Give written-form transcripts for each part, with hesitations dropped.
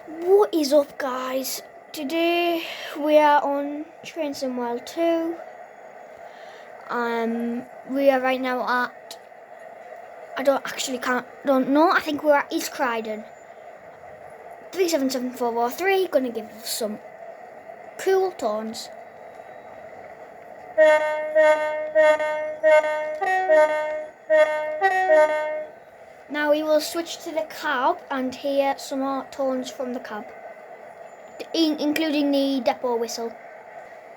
What is up, guys? Today we are on TSW2. We are right now at, don't know, I think we're at East Croydon. 377443, gonna give us some cool tones. Now we will switch to the cab and hear some more tones from the cab, including the depot whistle.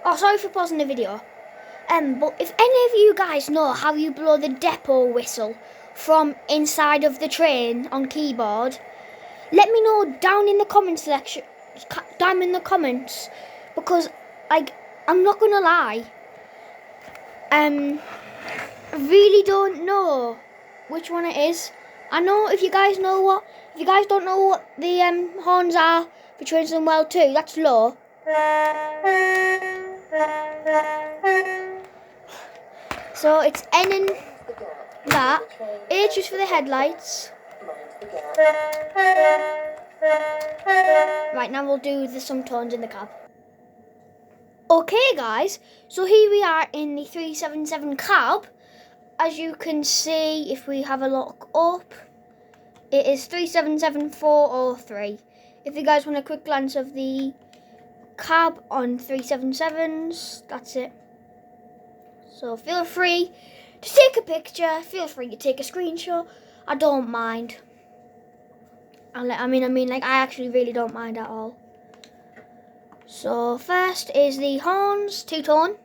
Oh, sorry for pausing the video. But if any of you guys know how you blow the depot whistle from inside of the train on keyboard, let me know down in the comments section, down in the comments, because I'm not gonna lie, I really don't know which one it is. I know if you guys don't know what the horns are for trains and well too, that's low. So it's N and that. H is for the headlights. Right, now we'll do some tones in the cab. Okay guys, so here we are in the 377 cab. As you can see, if we have a look up, it is 377403. If you guys want a quick glance of the cab on 377s, that's it. So feel free to take a picture, feel free to take a screenshot. I don't mind. I actually really don't mind at all. So first is the horns, two-tone.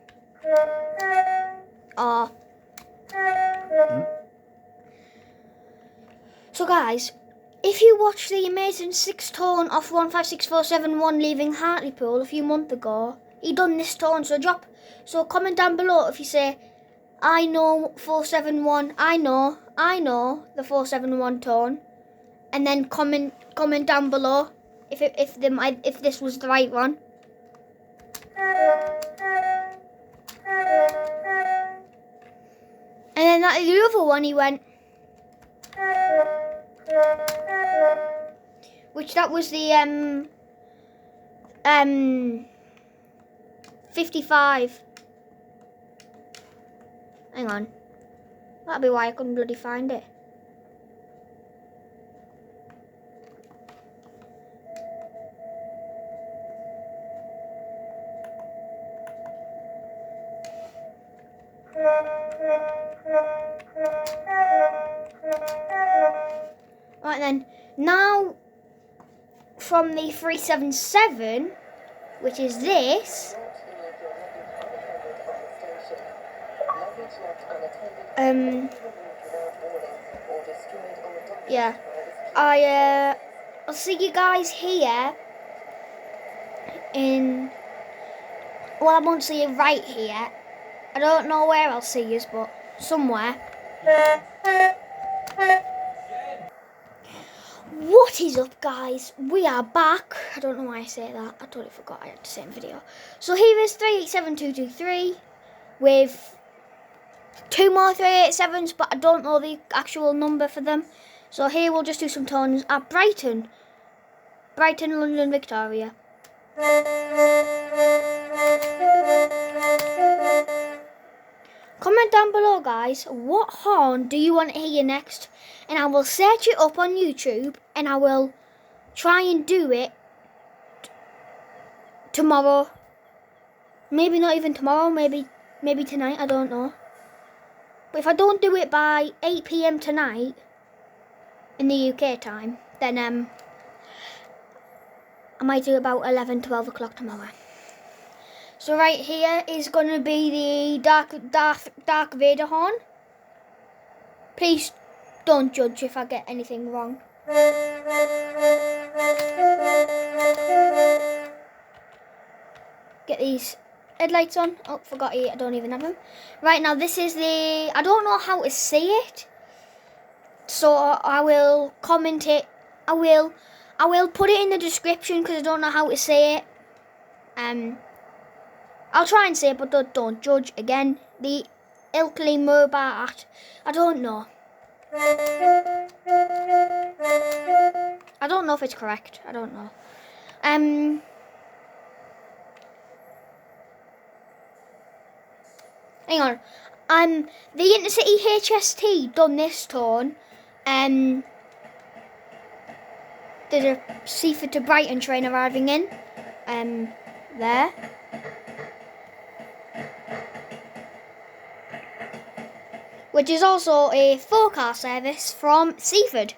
So guys, if you watch the amazing 6-tone off 156471 leaving Hartlepool a few months ago, he done this tone. So comment down below if you say, I know 471, I know the 471 tone, and then comment down below if this was the right one. And then the other one he went, which that was the 55. Hang on, that'll be why I couldn't bloody find it. Right then, now from the 377, which is this, yeah, I'll see you guys here in, well, I won't see you right here. I don't know where I'll see you, but somewhere. What is up, guys? We are back. I don't know why I say that. I totally forgot I had to say in video. So here is 387223 with 2 more 387s, but I don't know the actual number for them. So here we'll just do some tones at Brighton, London, Victoria. Comment down below, guys, what horn do you want to hear next? And I will search it up on YouTube and I will try and do it tomorrow. Maybe not even tomorrow, maybe tonight, I don't know. But if I don't do it by 8 PM tonight in the UK time, then I might do it about 11, 12 o'clock tomorrow. So right here is going to be the Dark Vader horn. Please don't judge if I get anything wrong. Get these headlights on. Oh, forgot it. I don't even have them. Right now, this is the, I don't know how to say it, so I will comment it. I will put it in the description because I don't know how to say it. I'll try and say it, but don't judge. Again, the Ilkley Mobat, I don't know. I don't know if it's correct. I don't know. Hang on. The Intercity HST done this tone. There's a Seaford to Brighton train arriving in. There. Which is also a 4-car service from Seaford.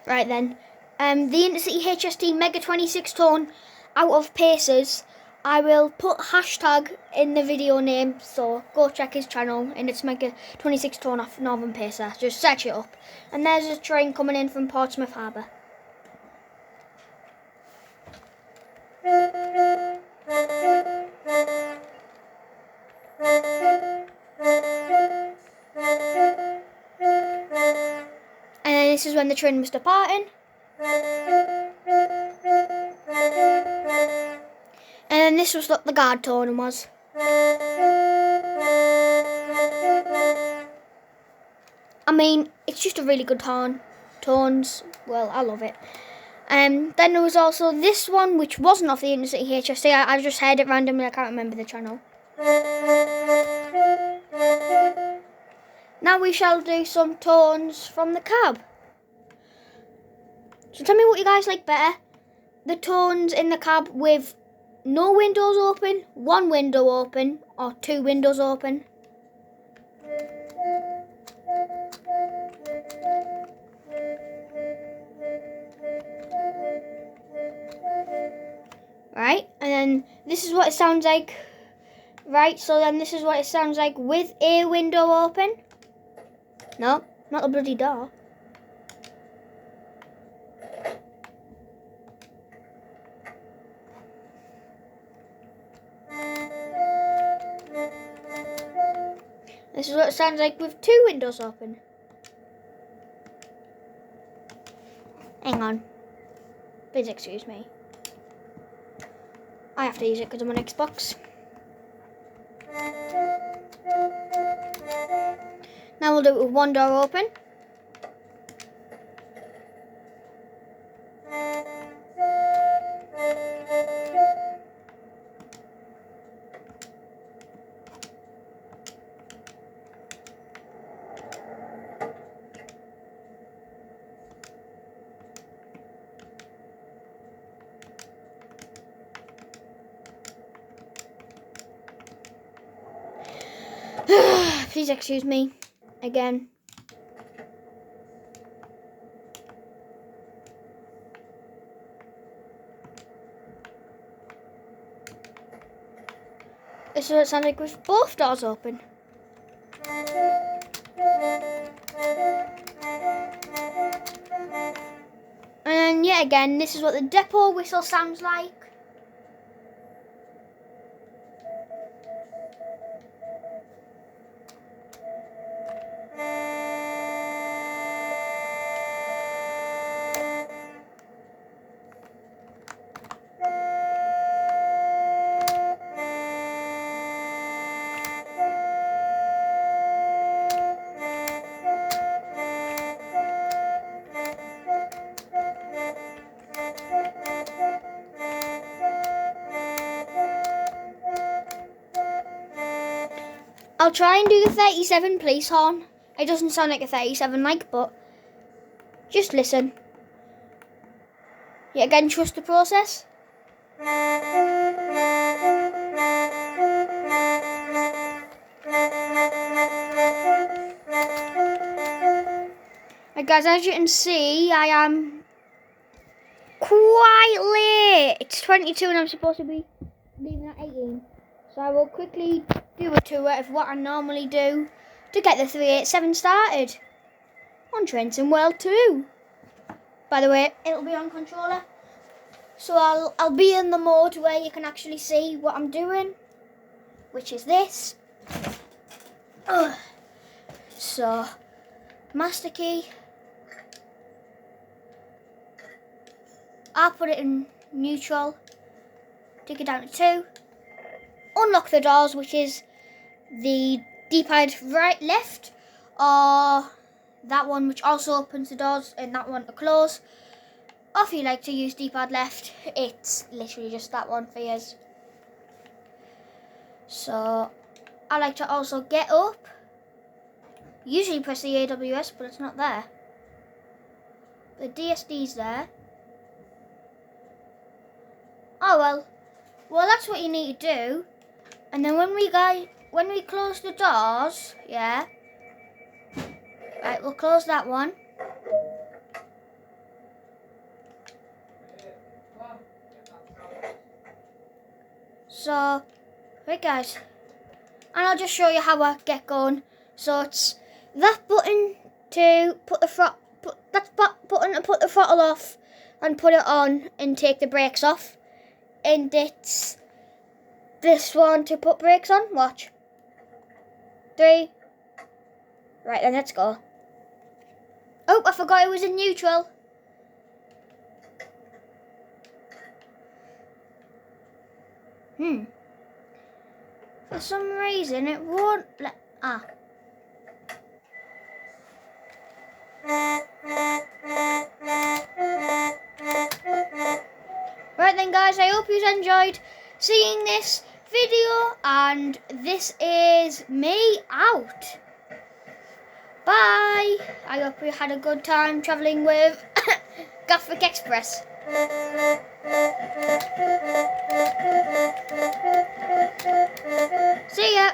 Right then. The Intercity HST Mega 26 tonne out of Pacers. I will put hashtag in the video name, so go check his channel, and it's Mega 26 tonne off Northern Pacer. Just search it up. And there's a train coming in from Portsmouth Harbour. And then this is when the train was departing. And then this was what the guard tone was. I mean, it's just a really good tones. Well, I love it. Then there was also this one, which wasn't off the Intercity HST. I just heard it randomly. I can't remember the channel. Now we shall do some tones from the cab. So tell me what you guys like better. The tones in the cab with no windows open, one window open, or two windows open. Right, and then this is what it sounds like. Right, so then this is what it sounds like with a window open. No, not a bloody door. This is what it sounds like with two windows open. Hang on. Please excuse me. I have to use it because I'm on Xbox. Now we'll do it with one door open. Please excuse me again. This is what it sounds like with both doors open. And yet again, this is what the depot whistle sounds like. I'll try and do the 37 police horn. It doesn't sound like a 37 like, but just listen. Yet again, trust the process. Right guys, as you can see, I am quite late. It's 22 and I'm supposed to be leaving at 18. So I will quickly do a tour of what I normally do to get the 387 started on Trenton World 2. By the way, it'll be on controller, so I'll be in the mode where you can actually see what I'm doing, which is this. So, master key. I'll put it in neutral, take it down to 2. Unlock the doors, which is the D-pad right, left, or that one which also opens the doors and that one to close. Or if you like to use D-pad left, it's literally just that one for yours. So I like to also get up. Usually press the AWS, but it's not there. The DSD's there. Oh well. Well, that's what you need to do. And then when we close the doors, yeah. Right, we'll close that one. So, right guys. And I'll just show you how I get going. So it's that button to put the button to put the throttle off and put it on and take the brakes off. And it's this one to put brakes on. Watch. 3. Right then, let's go. Oh, I forgot it was in neutral. For some reason it won't let... Right then guys, I hope you enjoyed seeing this video, and this is me out. Bye. I hope you had a good time travelling with Gothic Express. See ya.